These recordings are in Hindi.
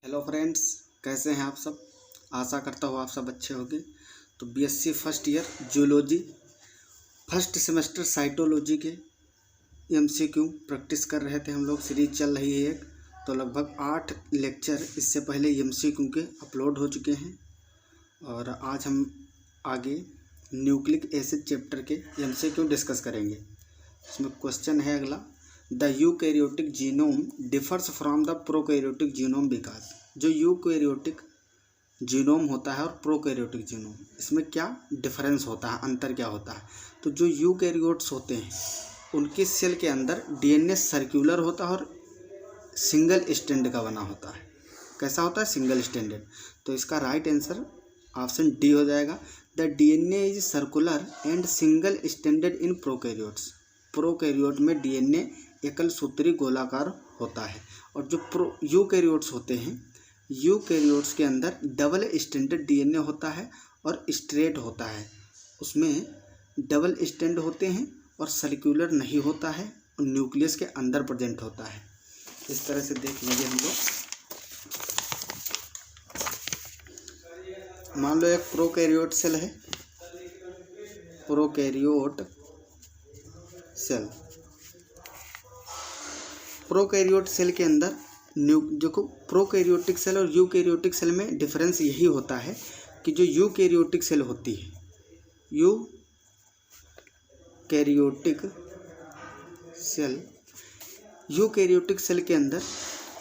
हेलो फ्रेंड्स, कैसे हैं आप सब। आशा करता हूँ आप सब अच्छे होंगे। तो BSc first year zoology first semester cytology के एमसीक्यू प्रैक्टिस कर रहे थे हम लोग। सीरीज चल रही है एक, तो लगभग 8 लेक्चर इससे पहले एमसीक्यू के अपलोड हो चुके हैं। और आज हम आगे न्यूक्लिक एसिड चैप्टर के एमसीक्यू डिस्कस करेंगे। इसमें क्वेश्चन है अगला, the eukaryotic genome differs from the prokaryotic genome because. जो यूकैरियोटिक जीनोम होता है और प्रोकैरियोटिक जीनोम, इसमें क्या डिफरेंस होता है, अंतर क्या होता है। तो जो यूकैरियोट्स होते हैं उनके सेल के अंदर डीएनए सर्कुलर होता है और सिंगल स्टैंड का बना होता है। कैसा होता है? Single standard. तो इसका राइट आंसर ऑप्शन डी हो जाएगा। The DNA is circular and single standard in prokaryotes. Prokaryote में डीएनए एकल सूत्री गोलाकार होता है। और जो यूकैरियोट्स होते हैं, यूकैरियोट्स के अंदर डबल स्टैंडर्ड डीएनए होता है और स्ट्रेट होता है। उसमें डबल स्टैंड होते हैं और सर्कुलर नहीं होता है और न्यूक्लियस के अंदर प्रेजेंट होता है। इस तरह से देख लीजिए हम लोग। मान लो एक प्रोकैरियोट सेल है, प्रोकैरियोट सेल। प्रोकैरियोट सेल के अंदर जो प्रोकैरियोटिक सेल और यूकैरियोटिक सेल में डिफरेंस यही होता है कि जो यूकैरियोटिक सेल होती है, यूकैरियोटिक सेल के अंदर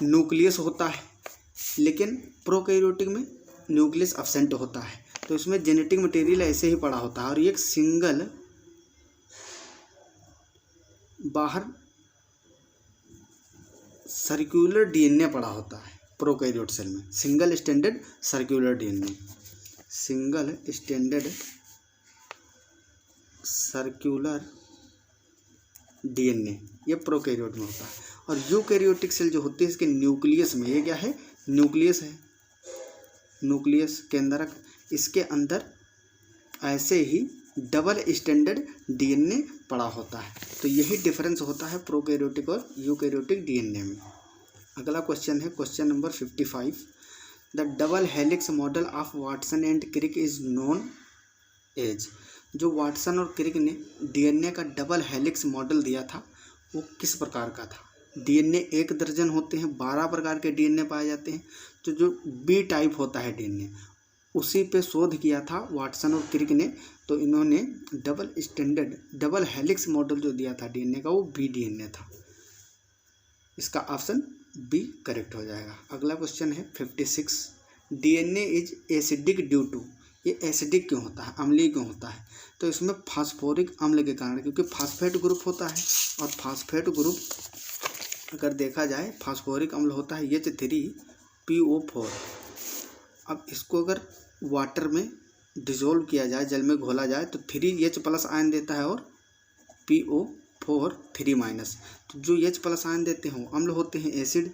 न्यूक्लियस होता है, लेकिन प्रोकैरियोटिक में न्यूक्लियस एब्सेंट होता है। तो इसमें जेनेटिक मटेरियल ऐसे ही पड़ा होता है और ये एक सिंगल बाहर सर्कुलर डीएनए पड़ा होता है। प्रोकैरियोट सेल में single standard circular DNA, single standard circular DNA ये प्रोकैरियोट में होता है। और यूकैरियोटिक सेल जो होती है इसके न्यूक्लियस में, ये क्या है? न्यूक्लियस है। न्यूक्लियस केंद्रक, इसके अंदर ऐसे ही डबल स्टैंडर्ड डीएनए पड़ा होता है। तो यही डिफरेंस होता है प्रोकैरियोटिक और यूकैरियोटिक डीएनए में। अगला क्वेश्चन है question number 55। The double helix model of Watson and Crick is known as. जो वाटसन और क्रिक ने डीएनए का डबल हेलिक्स मॉडल दिया था वो किस प्रकार का था? डीएनए 1 दर्जन होते हैं, 12 प्रकार के डीएनए पाए जाते हैं। तो जो बी टाइप होता है डीएनए, उसी पे शोध किया था वाटसन और क्रिक ने। तो इन्होंने डबल हेलिक्स मॉडल जो दिया था डीएनए का, वो बी डीएनए था। इसका ऑप्शन बी करेक्ट हो जाएगा। अगला क्वेश्चन है 56। DNA is acidic due to. ये एसिडिक क्यों होता है, अम्लीय क्यों होता है? तो इसमें फास्फोरिक अम्ल के कारण, क्योंकि फास्फेट ग्रुप होता है। और फास्फेट ग्रुप अगर देखा जाए, फास्फोरिक अम्ल होता है H3PO4। अब इसको अगर वाटर में डिजोल्व किया जाए, जल में घोला जाए, तो 3H+ आयन देता है और PO4 3-। तो जो H+ आयन देते हैं वो अम्ल होते हैं, एसिड।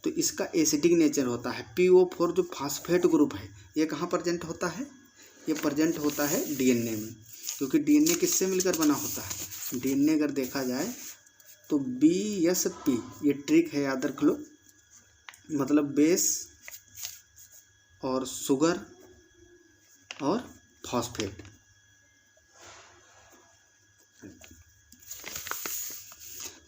तो इसका एसिडिक नेचर होता है। PO4 जो फास्फेट ग्रुप है, ये कहाँ प्रेजेंट होता है? ये प्रेजेंट होता है डीएनए में, क्योंकि डीएनए किससे मिलकर बना होता है? डीएनए अगर देखा जाए तो BSP, ये ट्रिक है, याद रख लो। मतलब बेस और शुगर और फॉस्फेट।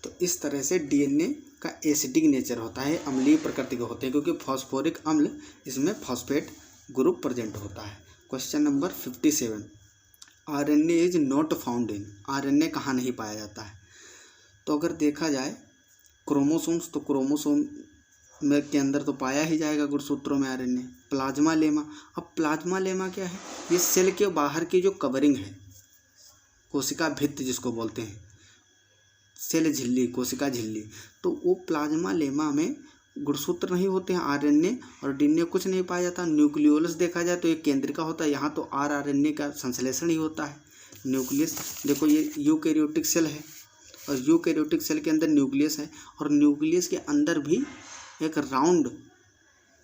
तो इस तरह से डीएनए का एसिडिक नेचर होता है, अम्लीय प्रकृति के होते हैं, क्योंकि फॉस्फोरिक अम्ल इसमें फॉस्फेट ग्रुप प्रेजेंट होता है। Question number 57। RNA is not found in. RNA कहाँ नहीं पाया जाता है? तो अगर देखा जाए क्रोमोसोम्स, तो क्रोमोसोम में के अंदर तो पाया ही जाएगा गुणसूत्रों में आरएनए। Plasma lemma. अब प्लाज्मा लेमा क्या है? ये सेल के बाहर की जो कवरिंग है, कोशिका भित्ति जिसको बोलते हैं, सेल झिल्ली, कोशिका झिल्ली। तो वो प्लाज्मा लेमा में गुणसूत्र नहीं होते हैं, आरएनए और डीएनए कुछ नहीं पाया जाता। न्यूक्लियोलस देखा जाए तो ये केंद्रिका होता है, यहाँ तो आरएनए का संश्लेषण ही होता है। न्यूक्लियस देखो, ये यूकैरियोटिक सेल है और यूकैरियोटिक सेल के अंदर न्यूक्लियस है, और न्यूक्लियस के अंदर भी एक round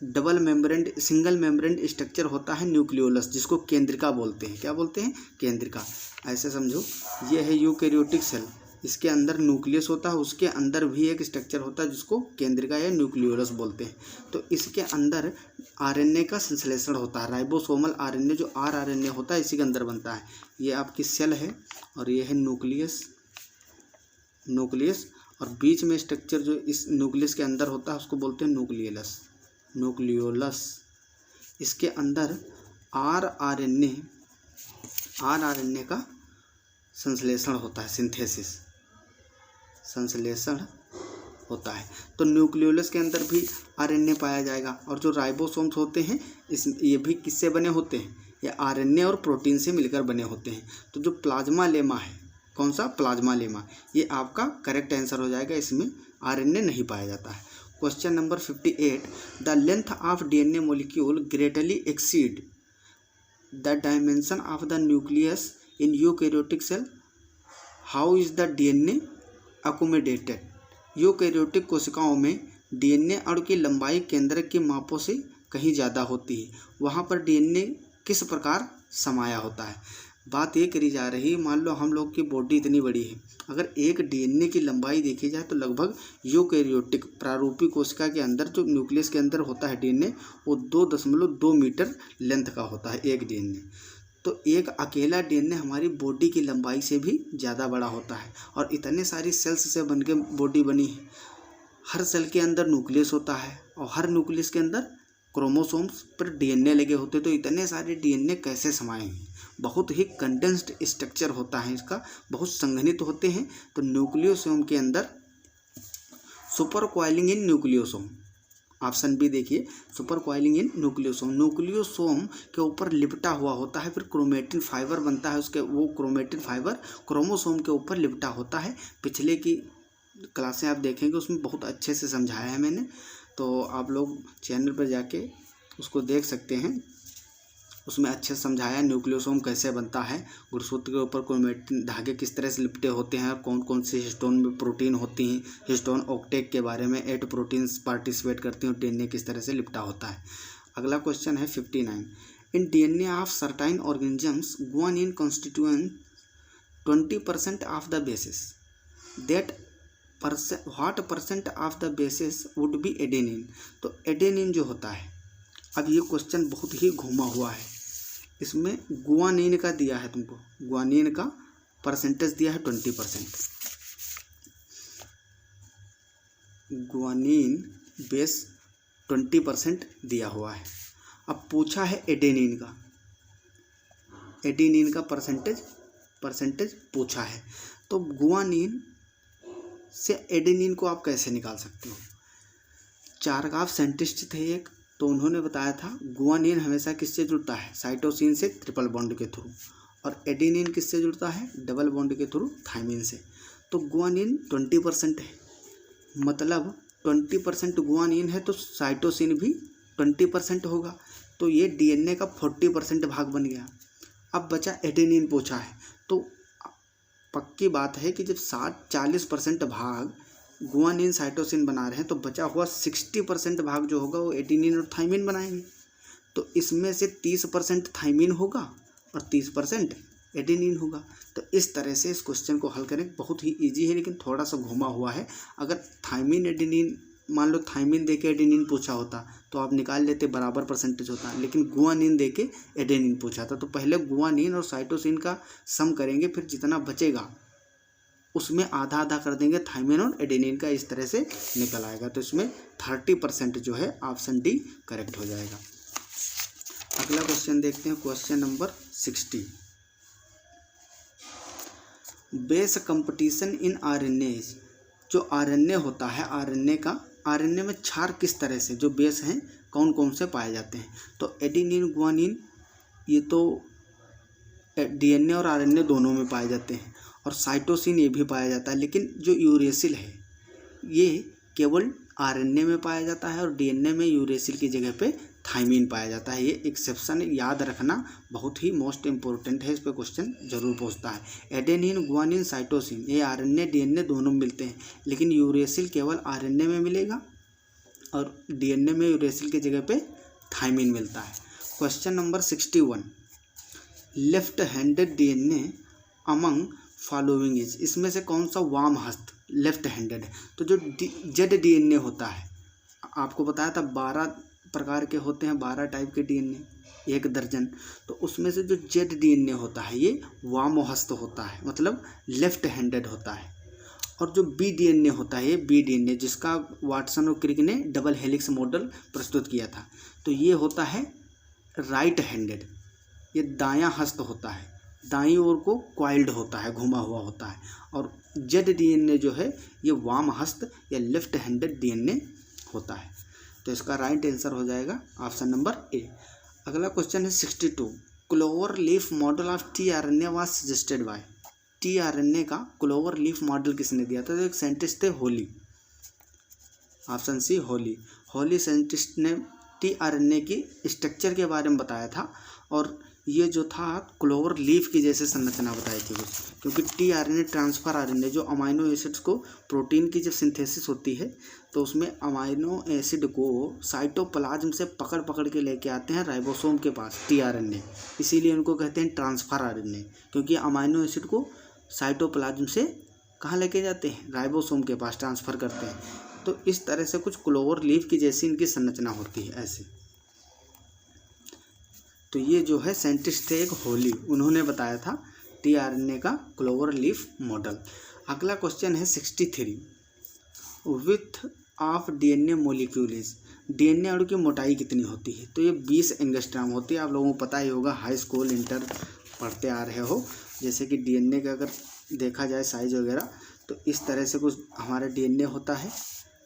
double membrane single membrane structure होता है न्यूक्लियोलस, जिसको केंद्रिका बोलते हैं। क्या बोलते हैं? केंद्रिका। ऐसे समझो, ये है यूकैरियोटिक सेल इसके अंदर न्यूक्लियस होता है, उसके अंदर भी एक स्ट्रक्चर होता है जिसको केंद्रिका या न्यूक्लियोलस बोलते हैं। तो इसके अंदर आरएनए का संश्लेषण होता है। राइबोसोमल आरएनए जो आरएनए होता है इसी के अंदर बनता है। ये आपकी सेल है और ये है न्यूक्लियस और बीच में स्ट्रक्चर जो इस न्यूक्लियस के अंदर होता है उसको बोलते हैं न्यूक्लियोलस। इसके अंदर आरएनए का संश्लेषण होता है, संश्लेषण होता है। तो न्यूक्लियोलस के अंदर भी आरएनए पाया जाएगा। और जो राइबोसोम्स होते हैं ये भी किससे बने होते हैं? ये आरएनए और प्रोटीन से मिलकर बने होते हैं। तो जो प्लाज्मा लेमा है, कौन सा? प्लाज्मा लेमा, ये आपका करेक्ट आंसर हो जाएगा। इसमें आरएनए नहीं पाया जाता है। Question number 58, the length of DNA molecule greatly exceed the dimension of the nucleus in eukaryotic cell, how is the DNA accommodated? Eukaryotic कोशिकाओं में डीएनए अणु की लंबाई केंद्रक की मापों से कहीं ज़्यादा होती है, वहाँ पर डीएनए किस प्रकार समाया होता है? बात ये करी जा रही है, मान लो हम लोग की बॉडी इतनी बड़ी है, अगर एक डीएनए की लंबाई देखी जाए तो लगभग यूकैरियोटिक प्रारूपी कोशिका के अंदर जो न्यूक्लियस के अंदर होता है डीएनए वो 2.2 मीटर लेंथ का होता है एक डीएनए। तो एक अकेला डीएनए हमारी बॉडी की लंबाई से भी ज़्यादा बड़ा होता है और इतने सारी सेल्स से बनके बॉडी बनी है। हर सेल के अंदर न्यूक्लियस होता है और हर न्यूक्लियस के अंदर क्रोमोसोम्स पर डीएनए लगे होते, तो इतने सारे डीएनए कैसे समाए हैं? बहुत ही कंडेंस्ड स्ट्रक्चर होता है इसका, बहुत संघनित होते हैं। तो न्यूक्लियोसोम के अंदर सुपर कॉइलिंग इन न्यूक्लियोसोम, ऑप्शन बी देखिए, सुपर कॉइलिंग इन न्यूक्लियोसोम। न्यूक्लियोसोम के ऊपर लिपटा हुआ होता है, फिर क्रोमेटिन फाइबर बनता है उसके, वो क्रोमेटिन फाइबर क्रोमोसोम के ऊपर लिपटा होता है। पिछले की क्लासें आप देखेंगे उसमें बहुत अच्छे से समझाया है मैंने, तो आप लोग चैनल पर जाके उसको देख सकते हैं, उसमें अच्छे से समझाया न्यूक्लियोसोम कैसे बनता है, गुणसूत्र के ऊपर क्रोमेटिन धागे किस तरह से लिपटे होते हैं और कौन कौन से हिस्टोन में प्रोटीन होती हैं, हिस्टोन ऑक्टेट के बारे में 8 प्रोटीन्स पार्टिसिपेट करती हैं और डीएनए किस तरह से लिपटा होता है। अगला क्वेश्चन है 59, in DNA of certain organisms guanine constituent 20% of the basis, that what percent of the basis would be adenine? तो एडेनिन जो होता है, अब ये क्वेश्चन बहुत ही घुमा हुआ है, इसमें गुआनिन का दिया है तुमको, गुआनिन का परसेंटेज दिया है 20%, गुआनिन बेस 20% दिया हुआ है। अब पूछा है एडेनिन का, एडेनिन का परसेंटेज पूछा है। तो गुआनिन से एडेनिन को आप कैसे निकाल सकते हो? चारगाफ साइंटिस्ट थे एक, तो उन्होंने बताया था गुआनिन हमेशा किससे जुड़ता है? साइटोसिन से ट्रिपल बॉन्ड के थ्रू, और एडेनिन किससे जुड़ता है? डबल बॉन्ड के थ्रू थायमिन से। तो गुआनिन 20% है, मतलब 20% गुआनिन है तो साइटोसिन भी 20% होगा, तो ये डीएनए का 40% भाग बन गया। अब बचा एडेनिन पूछा है, तो पक्की बात है कि जब 40% भाग गुआनिन साइटोसिन बना रहे हैं तो बचा हुआ 60% भाग जो होगा वो एडेनिन और थायमिन बनाएंगे। तो इसमें से 30% थायमिन होगा और 30% एडेनिन होगा। तो इस तरह से इस क्वेश्चन को हल करें, बहुत ही इजी है लेकिन थोड़ा सा घुमा हुआ है। अगर थायमिन एडेनिन, मान लो थायमिन देके एडेनिन पूछा होता तो आप निकाल लेते, बराबर परसेंटेज होता, लेकिन गुआनिन देके एडेनिन पूछा था। तो पहले गुआनिन और साइटोसिन का सम करेंगे, फिर जितना बचेगा उसमें आधा आधा कर देंगे थायमिन और एडेनिन का, इस तरह से निकल आएगा। तो इसमें 30% जो है ऑप्शन डी करेक्ट हो जाएगा। अगला क्वेश्चन देखते हैं, question number 60, base competition in RNA. जो आरएनए होता है, आरएनए में क्षार किस तरह से, जो बेस हैं कौन कौन से पाए जाते हैं? तो एडेनिन, गुआनिन ये तो डीएनए और आरएनए दोनों में पाए जाते हैं, और साइटोसिन ये भी पाया जाता है, लेकिन जो यूरेसिल है ये केवल आरएनए में पाया जाता है और डीएनए में यूरेसिल की जगह पे थायमिन पाया जाता है। ये एक्सेप्शन याद रखना बहुत ही मोस्ट इम्पोर्टेंट है, इस पर क्वेश्चन जरूर पूछता है। एडेनिन, गुआनिन, साइटोसिन ये आरएनए डीएनए दोनों में मिलते हैं, लेकिन यूरेसिल केवल आरएनए में मिलेगा और डीएनए में यूरेसिल की जगह पे थायमिन मिलता है। Question number 61, left handed DNA among following is, इसमें से कौन सा वाम हस्त लेफ्ट हैंडेड है? तो जो जेड डीएनए होता है, आपको बताया था 12 प्रकार के होते हैं, 12 टाइप के डीएनए, 1 दर्जन। तो उसमें से जो जेड डीएनए होता है ये वामहस्त होता है, मतलब लेफ्ट हैंडेड होता है। और जो बी डीएनए होता है, ये बी डीएनए जिसका वाटसन और क्रिक ने डबल हेलिक्स मॉडल प्रस्तुत किया था, तो ये होता है राइट हैंडेड, ये दायां हस्त होता है, दाईं ओर को क्वाइल्ड होता है, घुमा हुआ होता है। और जेड डीएनए जो है ये वाम हस्त या लेफ्ट हैंडेड डीएनए होता है। तो इसका राइट आंसर हो जाएगा ऑप्शन नंबर ए। अगला क्वेश्चन है 62, clover leaf model of tRNA was suggested by. TRNA का क्लोवर लीफ मॉडल किसने दिया था? तो एक साइंटिस्ट थे Holley, option C Holley. Holley scientist ने टीआरएनए की स्ट्रक्चर के बारे में बताया था, और ये जो था क्लोवर लीफ की जैसे संरचना बताई थी कुछ, क्योंकि टीआरएनए ट्रांसफर आरएनए जो अमाइनो एसिड्स को, प्रोटीन की जब सिंथेसिस होती है तो उसमें अमाइनो एसिड को साइटोप्लाज्म से पकड़ पकड़ के लेके आते हैं राइबोसोम के पास टीआरएनए, इसीलिए उनको कहते हैं ट्रांसफर आरएनए, क्योंकि अमाइनो एसिड को साइटोप्लाज्म से कहाँ लेके जाते हैं? राइबोसोम के पास ट्रांसफ़र करते हैं। तो इस तरह से कुछ क्लोवर लीफ की जैसी इनकी संरचना होती है ऐसे। तो ये जो है साइंटिस्ट थे एक होली, उन्होंने बताया था टीआरएनए का क्लोवर लीफ मॉडल। अगला क्वेश्चन है 63, width of DNA molecule is. DNA अणु की मोटाई कितनी होती है? तो ये 20 एंगस्ट्रॉम होती है। आप लोगों को पता ही होगा, हाई स्कूल इंटर पढ़ते आ रहे हो, जैसे कि डीएनए का अगर देखा जाए साइज वगैरह, तो इस तरह से कुछ हमारा डीएनए होता है।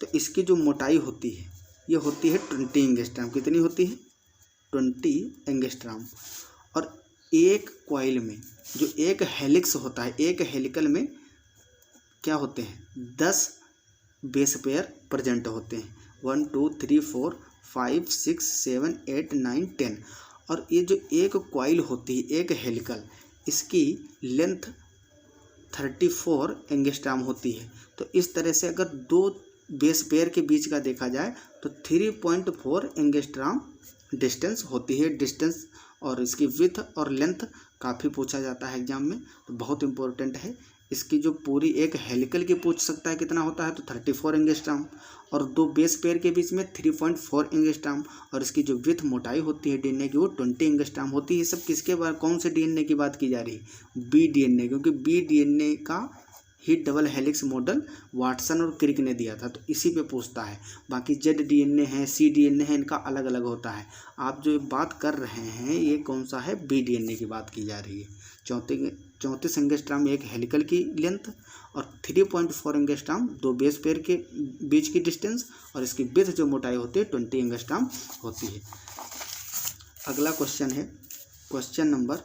तो इसकी जो मोटाई होती है ये होती है 20 एंगस्ट्रॉम। कितनी होती है? 20 एंगस्ट्रॉम। और एक कॉइल में जो एक हेलिक्स होता है, एक हेलिकल में क्या होते हैं? 10 बेस पेयर प्रेजेंट होते हैं, 1 2 3 4 5 6 7 8 9 10। और ये जो एक कॉइल होती है, एक हेलिकल, इसकी लेंथ 34 एंगस्ट्रॉम होती है। तो इस तरह से अगर 2 बेस पेयर के बीच का देखा जाए तो 3.4 एंगस्ट्रॉम डिस्टेंस होती है। डिस्टेंस और इसकी विड्थ और लेंथ काफ़ी पूछा जाता है एग्जाम में, तो बहुत इंपॉर्टेंट है। इसकी जो पूरी एक हेलिकल की पूछ सकता है कितना होता है, तो 34 एंगस्ट्रॉम, और 2 बेस पेयर के बीच में 3.4 एंगस्ट्रॉम, और इसकी जो विड्थ मोटाई होती है डीएनए की वो 20 एंगस्ट्रॉम होती है। ये सब किसके बारे, कौन से डीएनए की बात की जा रही है? बी डीएनए, क्योंकि बी डीएनए का ही डबल हेलिक्स मॉडल वाटसन और क्रिक ने दिया था, तो इसी पे पूछता है। बाकी जेड डीएनए है, सी डीएनए है, इनका अलग अलग होता है। आप जो बात कर रहे हैं ये कौन सा है? बी डीएनए की बात की जा रही है। 34 एंगस्ट्रॉम एक हेलिकल की लेंथ, और 3.4 एंगस्ट्रॉम 2 बेस पेयर के बीच की डिस्टेंस, और इसकी विड्थ जो मोटाई होती है 20 एंगस्ट्रॉम होती है। अगला क्वेश्चन है question number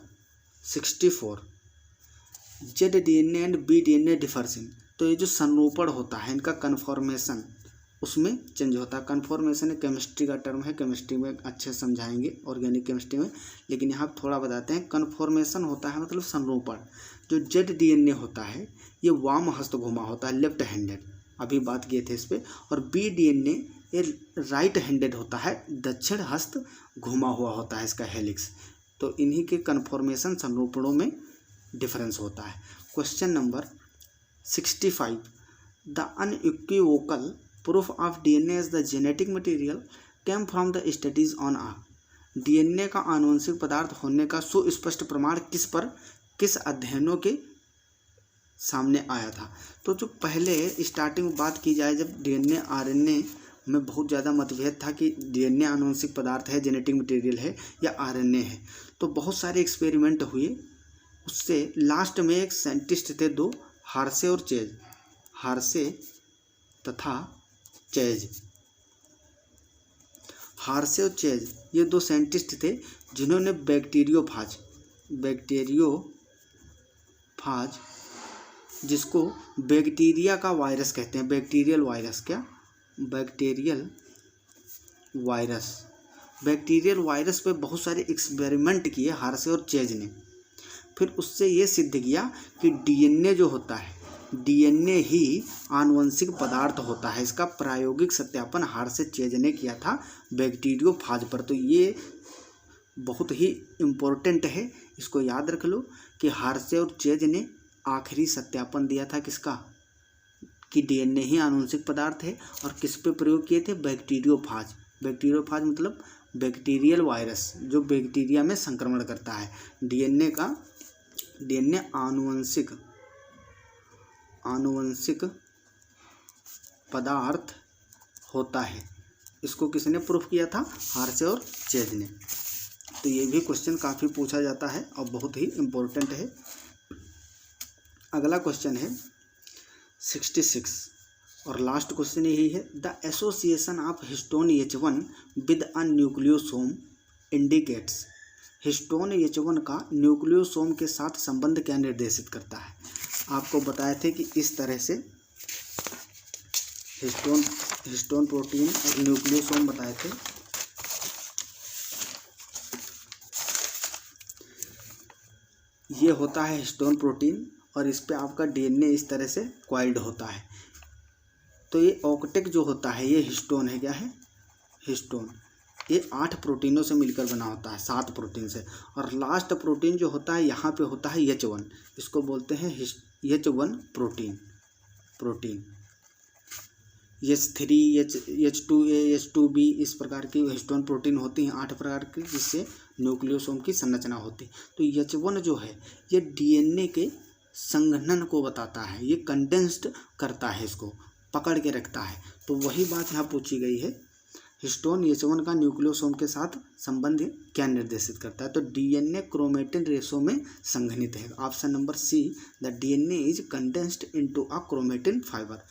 64, Z DNA and B DNA differs in. तो ये जो संरूपण होता है इनका कन्फॉर्मेशन उसमें चेंज होता है। कन्फॉर्मेशन एक केमिस्ट्री का टर्म है, केमिस्ट्री में अच्छे समझाएंगे, ऑर्गेनिक केमिस्ट्री में, लेकिन यहाँ थोड़ा बताते हैं। कन्फॉर्मेशन होता है मतलब संरूपण। जो जेड डीएनए होता है ये वाम हस्त घुमा होता है, लेफ्ट हैंडेड, अभी बात किए थे इस पर। और बी डीएनए ये राइट हैंडेड होता है, दक्षिण हस्त घुमा हुआ होता है इसका हेलिक्स। तो इन्हीं के कन्फॉर्मेशन संरूपणों में डिफरेंस होता है। Question number 65, the unequivocal proof of DNA as the genetic material came from the studies on a। DNA का आनुवंशिक पदार्थ होने का सुस्पष्ट प्रमाण किस अध्ययनों के सामने आया था? तो जो पहले स्टार्टिंग में बात की जाए, जब डीएनए आरएनए में बहुत ज़्यादा मतभेद था कि डीएनए आनुवंशिक पदार्थ है, जेनेटिक मटेरियल है या आरएनए है, तो बहुत सारे एक्सपेरिमेंट हुए। उससे लास्ट में एक साइंटिस्ट थे 2, हार्से और चेज, हार्से तथा चेज। हार्से और चेज ये 2 साइंटिस्ट थे जिन्होंने बैक्टीरियोफाज, जिसको बैक्टीरिया का वायरस कहते हैं, बैक्टीरियल वायरस, क्या बैक्टीरियल वायरस पे बहुत सारे एक्सपेरिमेंट किए हार्से और चेज ने। फिर उससे ये सिद्ध किया कि डीएनए जो होता है, डीएनए ही आनुवंशिक पदार्थ होता है। इसका प्रायोगिक सत्यापन हार्से चेज ने किया था बैक्टीरियोफाज पर। तो ये बहुत ही इम्पोर्टेंट है, इसको याद रख लो कि हार्से और चेज ने आखिरी सत्यापन दिया था किसका, कि डीएनए ही आनुवंशिक पदार्थ है। और किस पे प्रयोग किए थे, बैक्टीरियोफाज। बैक्टीरियोफाज मतलब बैक्टीरियल वायरस जो बैक्टीरिया में संक्रमण करता है। डीएनए आनुवंशिक पदार्थ होता है। इसको किसने प्रूफ किया था, हार्शे और चेज ने। तो ये भी क्वेश्चन काफ़ी पूछा जाता है और बहुत ही इम्पोर्टेंट है। अगला क्वेश्चन है 66 और लास्ट क्वेश्चन यही है, the association of histone H1 with a nucleosome indicates. Histone H1 का न्यूक्लियोसोम के साथ संबंध क्या निर्देशित करता है। आपको बताए थे कि इस तरह से हिस्टोन प्रोटीन और न्यूक्लियोसोम बताए थे। ये होता है हिस्टोन प्रोटीन और इस पे आपका डीएनए इस तरह से कॉइल्ड होता है। तो ये ऑक्टेट जो होता है ये हिस्टोन है, क्या है, हिस्टोन। ये 8 प्रोटीनों से मिलकर बना होता है, 7 प्रोटीन से। और लास्ट प्रोटीन जो होता है यहाँ पे होता है H1, इसको बोलते हैं H1 protein. H3 H2A H2B इस प्रकार की हिस्टोन प्रोटीन होती हैं, 8 प्रकार की, जिससे न्यूक्लियोसोम की संरचना होती। तो H1 जो है ये डीएनए के संघनन को बताता है, ये कंडेंस्ड करता है, इसको पकड़ के रखता है। तो वही बात यहाँ पूछी गई है, हिस्टोन H1 का न्यूक्लियोसोम के साथ संबंध क्या निर्देशित करता है। तो डीएनए क्रोमेटिन रेशो में संघनित है। Option number C, the DNA is condensed into a chromatin fibre.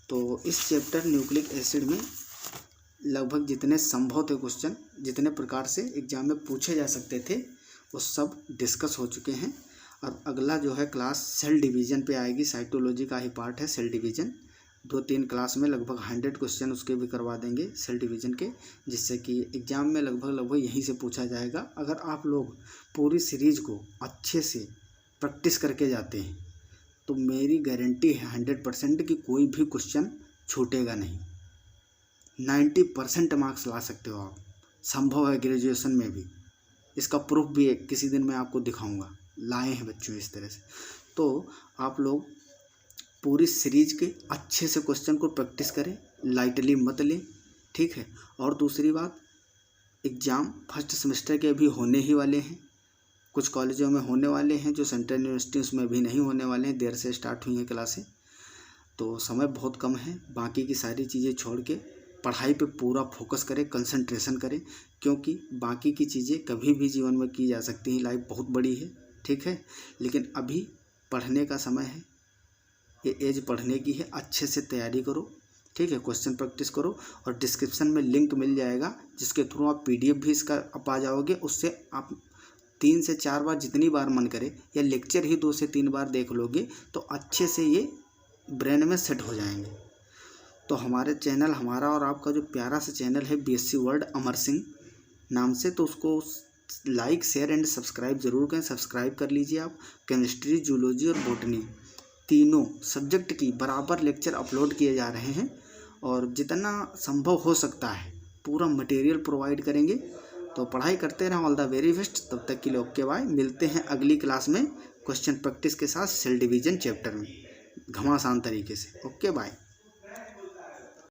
तो इस चैप्टर न्यूक्लिक एसिड में लगभग जितने संभव थे क्वेश्चन, जितने प्रकार से एग्जाम में पूछे जा सकते थे, वो सब डिस्कस हो चुके हैं। और अगला जो है क्लास सेल डिवीज़न पे आएगी, साइटोलॉजी का ही पार्ट है सेल डिवीज़न। 2-3 क्लास में लगभग 100 क्वेश्चन उसके भी करवा देंगे सेल डिवीज़न के, जिससे कि एग्ज़ाम में लगभग यहीं से पूछा जाएगा। अगर आप लोग पूरी सीरीज़ को अच्छे से प्रैक्टिस करके जाते हैं तो मेरी गारंटी है 100% कि कोई भी क्वेश्चन छूटेगा नहीं। 90% मार्क्स ला सकते हो आप, संभव है ग्रेजुएशन में भी। इसका प्रूफ भी किसी दिन मैं आपको दिखाऊंगा, लाए हैं बच्चों इस तरह से। तो आप लोग पूरी सीरीज के अच्छे से क्वेश्चन को प्रैक्टिस करें, लाइटली मत लें, ठीक है। और दूसरी बात, एग्ज़ाम फर्स्ट सेमेस्टर के भी होने ही वाले हैं, कुछ कॉलेजों में होने वाले हैं, जो सेंट्रल यूनिवर्सिटीज़ में भी नहीं होने वाले हैं, देर से स्टार्ट हुई हैं क्लासें, तो समय बहुत कम है। बाकी की सारी चीज़ें छोड़ के पढ़ाई पे पूरा फोकस करें, कंसंट्रेशन करें, क्योंकि बाकी की चीज़ें कभी भी जीवन में की जा सकती हैं। लाइफ बहुत बड़ी है, ठीक है, लेकिन अभी पढ़ने का समय है, ये एज पढ़ने की है। अच्छे से तैयारी करो, ठीक है, क्वेश्चन प्रैक्टिस करो। और डिस्क्रिप्शन में लिंक मिल जाएगा, जिसके थ्रू आप PDF भी इसका पा जाओगे। उससे आप 3 से 4 बार, जितनी बार मन करे, या लेक्चर ही 2 से 3 बार देख लोगे तो अच्छे से ये ब्रेन में सेट हो जाएंगे। तो हमारे चैनल, हमारा और आपका जो प्यारा सा चैनल है BSc वर्ल्ड अमर सिंह नाम से, तो उसको लाइक, शेयर एंड सब्सक्राइब ज़रूर करें। सब्सक्राइब कर लीजिए आप। केमिस्ट्री, जूलॉजी और बॉटनी तीनों सब्जेक्ट की बराबर लेक्चर अपलोड किए जा रहे हैं, और जितना संभव हो सकता है पूरा मटेरियल प्रोवाइड करेंगे। तो पढ़ाई करते रहें। All the very best. तब तक के लिए ओके बाय। मिलते हैं अगली क्लास में क्वेश्चन प्रैक्टिस के साथ सेल डिवीज़न चैप्टर में घमासान तरीके से। Okay bye.